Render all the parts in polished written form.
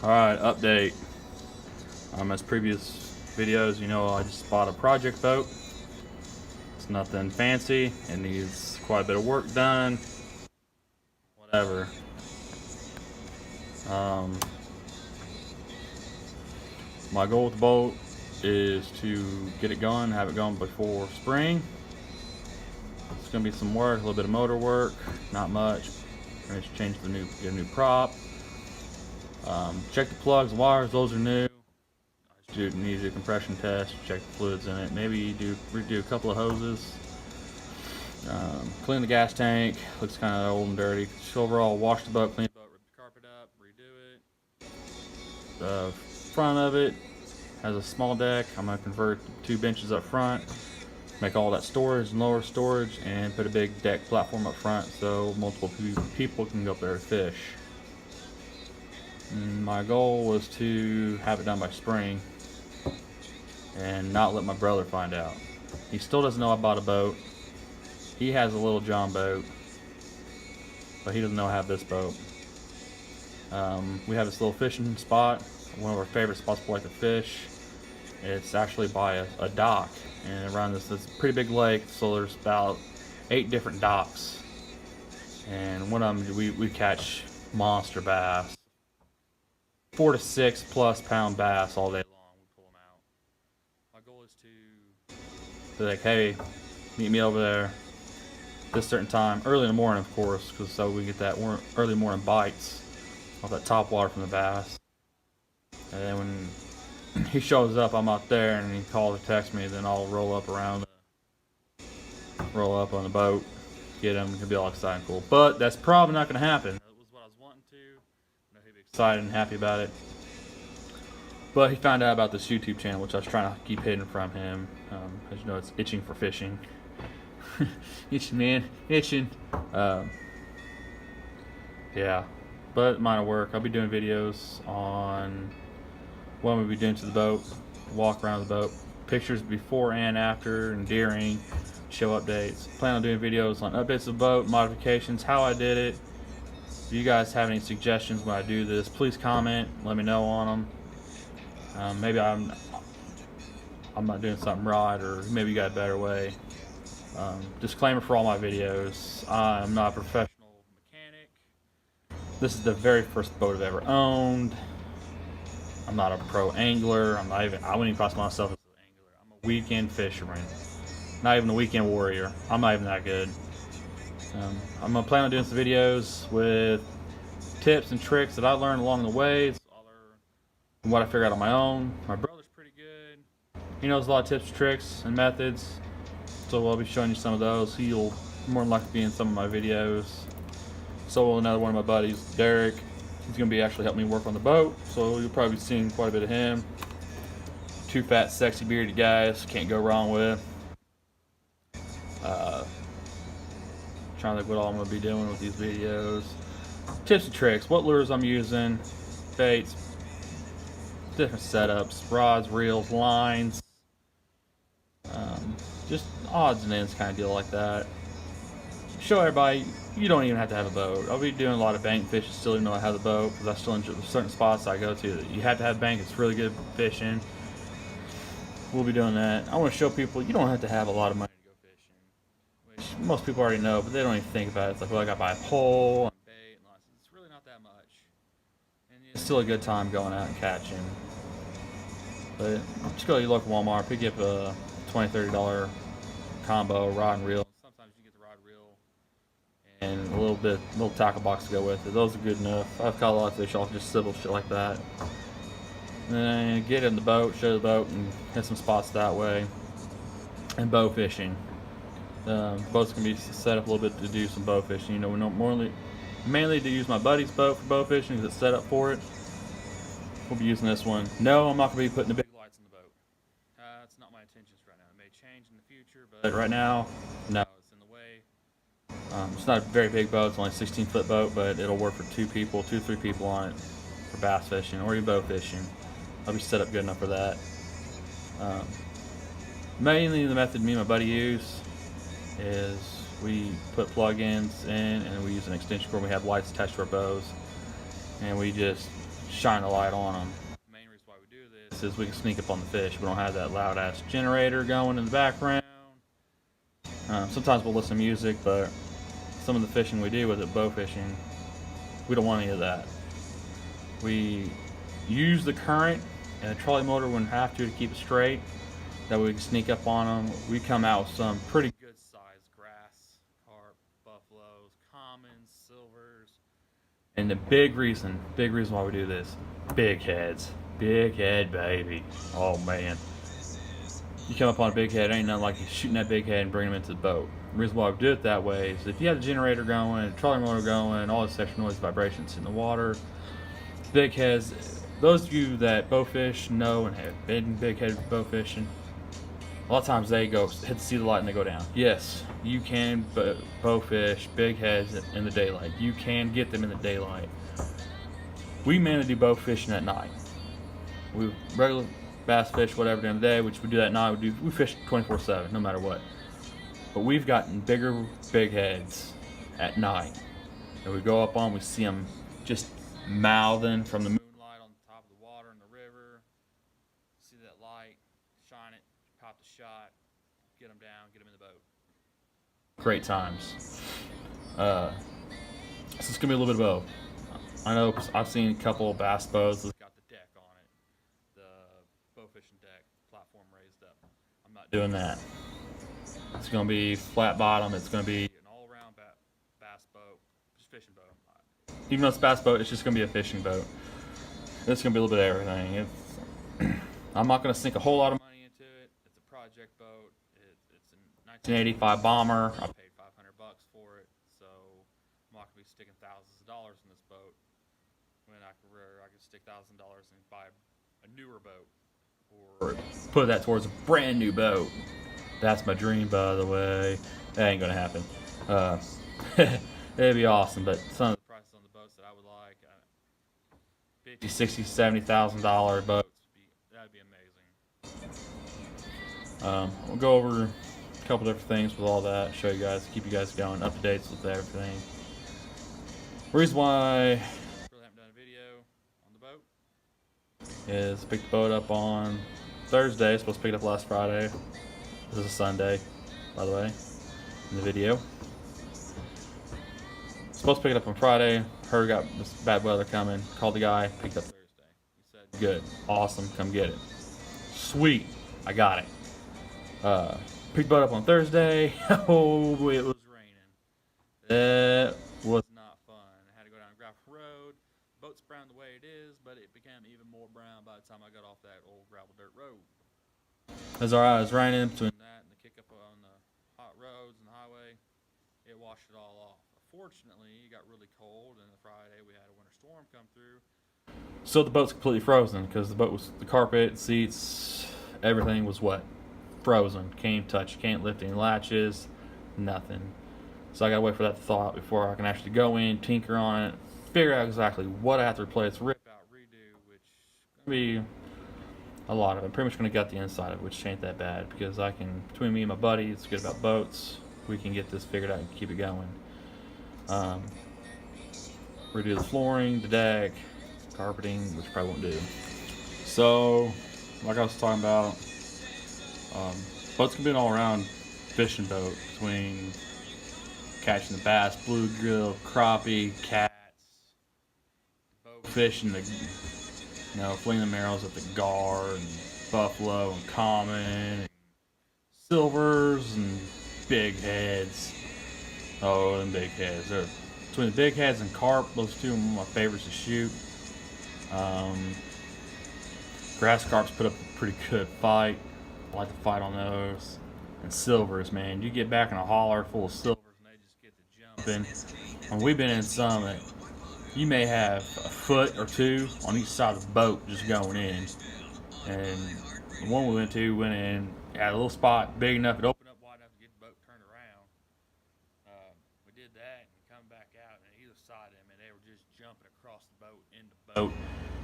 Alright, update. As previous videos, I just bought a project boat. It's nothing fancy. It needs quite a bit of work done. Whatever. My goal with the boat is to get it going, have it going before spring. It's gonna be some work, a little bit of motor work, not much. I'm gonna change get a new prop. Check the plugs, wires, those are new. I just need to do a compression test, check the fluids in it. Maybe redo a couple of hoses. Clean the gas tank, looks kind of old and dirty. Just overall, wash the boat, clean the boat, rip the carpet up, redo it. The front of it has a small deck. I'm going to convert 2 benches up front, make all that storage and lower storage, and put a big deck platform up front so multiple people can go up there and fish. And my goal was to have it done by spring and not let my brother find out. He still doesn't know I bought a boat. He has a little John boat, but he doesn't know I have this boat. We have this little fishing spot, one of our favorite spots we like to fish. It's actually by a dock, and around this pretty big lake, so there's about 8 different docks. And one of them, we catch monster bass. 4 to 6 plus pound bass all day long. We pull them out. My goal is to be like, hey, meet me over there this certain time, early in the morning, of course, because so we get that early morning bites off that top water from the bass. And then when he shows up, I'm out there, and he calls or texts me. Then I'll roll up on the boat, get him. It'll be all exciting, and cool. But that's probably not going to happen. That was what I was wanting to. I know he'd be excited and happy about it. But he found out about this YouTube channel, which I was trying to keep hidden from him. As you know, it's Itching for Fishing. Itching, man, itching. Yeah, but mine will work. I'll be doing videos on what we'll be doing to the boat, walk around the boat, pictures before and after, and during, show updates. Plan on doing videos on updates of the boat, modifications, how I did it. If you guys have any suggestions when I do this, please comment. Let me know on them. Maybe I'm not doing something right, or maybe you got a better way. Disclaimer for all my videos: I'm not a professional mechanic. This is the very first boat I've ever owned. I'm not a pro angler. I wouldn't even class myself as an angler. I'm a weekend fisherman. Not even a weekend warrior. I'm not even that good. I'm gonna plan on doing some videos with tips and tricks that I learned along the way. From what I figured out on my own. My brother's pretty good. He knows a lot of tips, tricks, and methods. So I'll be showing you some of those. He'll more than likely be in some of my videos. So will another one of my buddies, Derek. He's going to be actually helping me work on the boat. So you'll probably be seeing quite a bit of him. 2 fat, sexy, bearded guys. Can't go wrong with. Trying to think what all I'm going to be doing with these videos. Tips and tricks. What lures I'm using. Baits. Different setups. Rods, reels, lines. Just odds and ends kind of deal like that. Show everybody you don't even have to have a boat. I'll be doing a lot of bank fishing still, even though I have the boat, because I still enjoy certain spots I go to. You have to have bank. It's really good fishing. We'll be doing that. I want to show people you don't have to have a lot of money to go fishing, which most people already know, but they don't even think about it. It's like, well, I got to buy a pole and bait and license. It's really not that much, and it's still a good time going out and catching. But just go to your local Walmart, pick up a $20, $30 combo rod and reel. Sometimes you get the rod reel and a little tackle box to go with it. Those are good enough. I've caught a lot of fish off just simple shit like that. And then get in the boat, show the boat, and hit some spots that way. And bow fishing. Boats can be set up a little bit to do some bow fishing. We mainly to use my buddy's boat for bow fishing because it's set up for it. We'll be using this one. No, I'm not going to be putting the big lights in the boat. That's not my intentions right now. It may change in the future, but right now, no, it's in the way. It's not a very big boat. It's only a 16-foot boat, but it'll work for 2 to 3 people on it for bass fishing or even bow fishing. I'll be set up good enough for that. Mainly the method me and my buddy use is we put plug-ins in and we use an extension cord. We have lights attached to our bows, and we just shine a light on them. The main reason why we do this is we can sneak up on the fish. We don't have that loud ass generator going in the background. Sometimes we'll listen to music, but some of the fishing we do with it, bow fishing, we don't want any of that. We use the current and the trolley motor when we have to keep it straight. That way we can sneak up on them. We come out with some pretty good sized grass, carp, buffaloes, commons, silvers. And the big reason why we do this, big heads. Big head, baby. Oh man. You come up on a big head, ain't nothing like you shooting that big head and bringing them into the boat. The reason why we do it that way is if you have the generator going, the trolley motor going, all this extra noise, vibrations in the water, big heads, those of you that bow fish know and have been big headed bow fishing, a lot of times they go hit the sea of the light and they go down. Yes, you can bow fish big heads in the daylight. You can get them in the daylight. We mainly do bow fishing at night. We regular bass fish, whatever, during the day, which we do that night. We fish 24/7, no matter what. But we've gotten bigger big heads at night, and we go up on, we see them just mouthing from the moonlight on the top of the water in the river. See that light, shine it, pop the shot, get them down, get them in the boat. Great times. So it's gonna be a little bit of both. I know I've seen a couple of bass boats that's got the deck on it, the bow fishing deck, platform raised up. I'm not doing that. It's gonna be flat bottom. It's gonna be an all-around bass boat, just fishing boat. Even though it's a bass boat, it's just gonna be a fishing boat. It's gonna be a little bit of everything. I'm not gonna sink a whole lot of money into it. It's a project boat. It's a 1985 bomber. I paid $500 for it, so I'm not gonna be sticking thousands of dollars in this boat when I could stick $1,000 and buy a newer boat or put that towards a brand new boat. That's my dream, by the way. That ain't gonna happen. It'd be awesome, but some of the prices on the boats that I would like, $50,000, $60,000, $70,000 boats, that'd be amazing. We'll go over a couple different things with all that, show you guys, keep you guys going, up to date with everything. The reason why I really haven't done a video on the boat is pick the boat up on Thursday. Supposed to pick it up last Friday. This is a Sunday, by the way, in the video. Supposed to pick it up on Friday. Heard got this bad weather coming. Called the guy. Picked up Thursday. He said, "Good, awesome, come get it." Sweet, I got it. Picked the boat up on Thursday. Oh, it was raining. That was not fun. I had to go down Gravel Road. The boat's brown the way it is, but it became even more brown by the time I got off that old gravel dirt road. As alright, it was raining between that and the kick up on the hot roads and the highway. It washed it all off. Fortunately, it got really cold, and the Friday we had a winter storm come through. So the boat's completely frozen because the carpet, seats, everything was wet. Frozen. Can't touch, can't lift any latches, nothing. So I gotta wait for that to thaw out before I can actually go in, tinker on it, figure out exactly what I have to replace, rip out, redo, which is gonna be a lot of it. I'm pretty much gonna gut the inside of it, which ain't that bad because between me and my buddy, it's good about boats. We can get this figured out and keep it going. Redo the flooring, the deck, carpeting, which probably won't do. So, like I was talking about, boats can be an all-around fishing boat between catching the bass, bluegill, crappie, cats, bow fishing, flinging the arrows at the gar and buffalo and common, and silvers and big heads. Oh, them big heads. Between the big heads and carp, those two are my favorites to shoot. Grass carps put up a pretty good fight. I like to fight on those. And silvers, man. You get back in a holler full of silvers and they just get to jumping. And we've been in some that you may have a foot or two on each side of the boat just going in. And the one we went in, had a little spot big enough, it opened up wide enough to get the boat turned around. We did that and come back out, and either side of them, and they were just jumping across the boat, in the boat.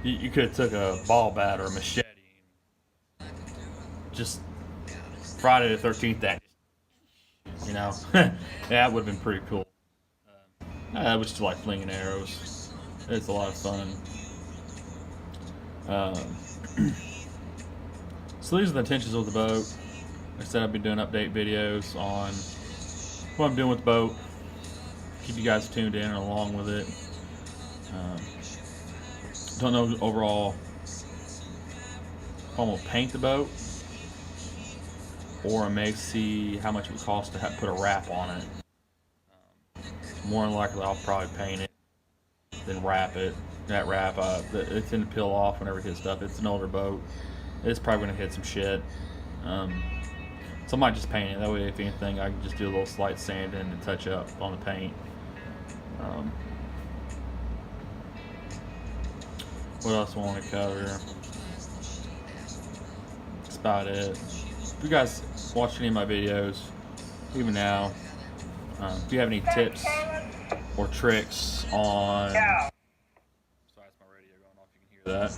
You could have took a ball bat or a machete and just Friday the 13th that, that would have been pretty cool. I was just like flinging arrows. It's a lot of fun. So these are the intentions of the boat. Like I said, I've been doing update videos on what I'm doing with the boat. Keep you guys tuned in and along with it. Don't know overall if I'm gonna paint the boat, or I may see how much it would cost to put a wrap on it. More than likely, I'll probably paint it, then wrap it. That wrap, it's going to peel off whenever it hits stuff. It's an older boat. It's probably going to hit some shit. So I might just paint it. That way, if anything, I can just do a little slight sanding and touch up on the paint. What else I want to cover? That's about it. If you guys watch any of my videos, even now, if you have any tips or tricks on... Sorry, that's my radio going off. You can hear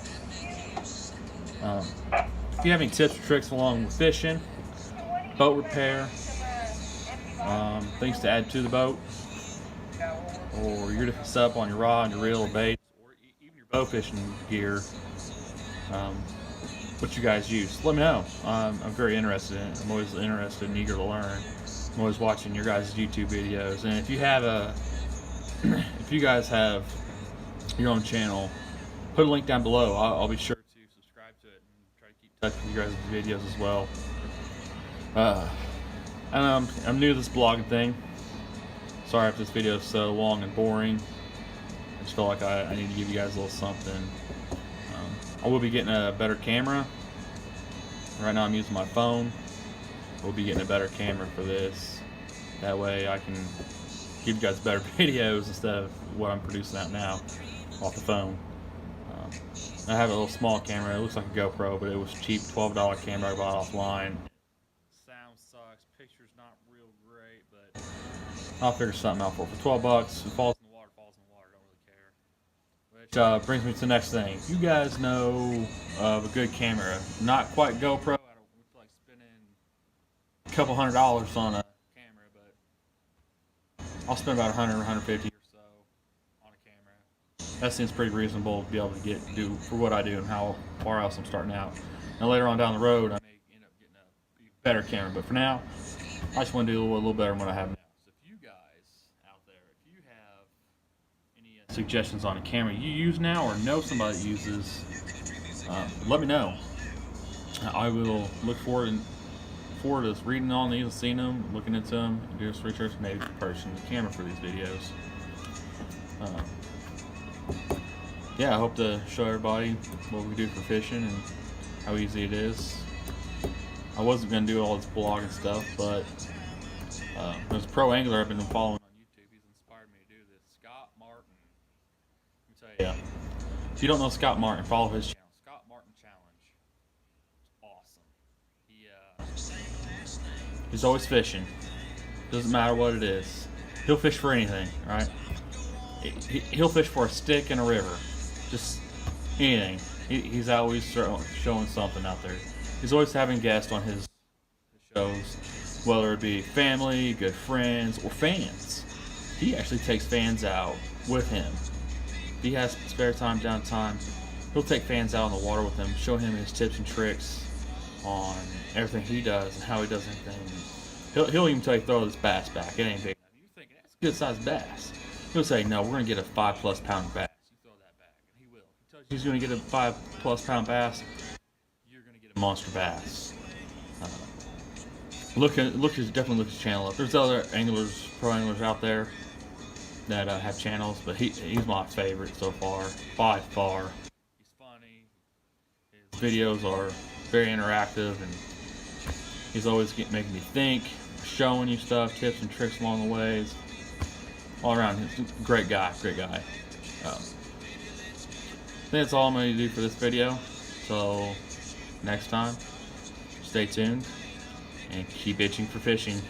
that. If you have any tips or tricks along with fishing, boat repair, things to add to the boat, or you're to set up on your rod, your reel, or bait, or even your bow fishing gear, what you guys use, let me know. I'm very interested in it. I'm always interested and eager to learn. I'm always watching your guys' YouTube videos, and if you have if you guys have your own channel, put a link down below. I'll be sure to subscribe to it and try to keep in touch with you guys' videos as well. And I'm new to this blogging thing. Sorry if this video is so long and boring. I just felt like I need to give you guys a little something. I will be getting a better camera. Right now I'm using my phone. We'll be getting a better camera for this. That way I can give you guys better videos instead of what I'm producing out now off the phone. I have a little small camera. It looks like a GoPro, but it was cheap, $12 camera I bought offline. Sound sucks. Picture's not real great, but I'll figure something out for it. For 12 bucks, it falls in the water, falls in the water. Don't really care. Which brings me to the next thing. If you guys know of a good camera, not quite GoPro, I don't like spending a couple $100 on a camera, but I'll spend about 100 or 150 or so on a camera. That seems pretty reasonable to be able to do for what I do and how far else I'm starting out. Now later on down the road, I may end up getting a better camera, but for now, I just want to do a little better than what I have now. So if you guys out there, if you have any suggestions on a camera you use now or know somebody that uses, let me know. I will look forward to reading on these and seeing them, looking into them, and doing some research, maybe purchasing the camera for these videos. Yeah, I hope to show everybody what we do for fishing and how easy it is. I wasn't going to do all this blogging stuff, but there's a pro angler I've been following on YouTube. He's inspired me to do this. Scott Martin. Let me tell you, if you don't know Scott Martin, follow his channel. Scott Martin Challenge. It's awesome. He's always fishing. Doesn't matter what it is. He'll fish for anything, right? He'll fish for a stick in a river. Just anything. He's always showing something out there. He's always having guests on his shows, whether it be family, good friends, or fans. He actually takes fans out with him. If he has spare time, downtime, he'll take fans out on the water with him, show him his tips and tricks on everything he does and how he does anything. He'll even tell you throw this bass back. It ain't big enough. You think that's a good sized bass. He'll say, no, we're going to get a 5+ pound bass. You throw that back. And he will. He tells you he's going to get a 5+ pound bass. You're going to get a monster bass. Definitely look his channel up. There's other anglers, pro anglers out there that have channels, but he's my favorite so far, by far. He's funny. His videos are very interactive, and he's always making me think, showing you stuff, tips and tricks along the ways. All around, he's a great guy, I think that's all I'm going to do for this video. So next time, stay tuned and keep itching for fishing.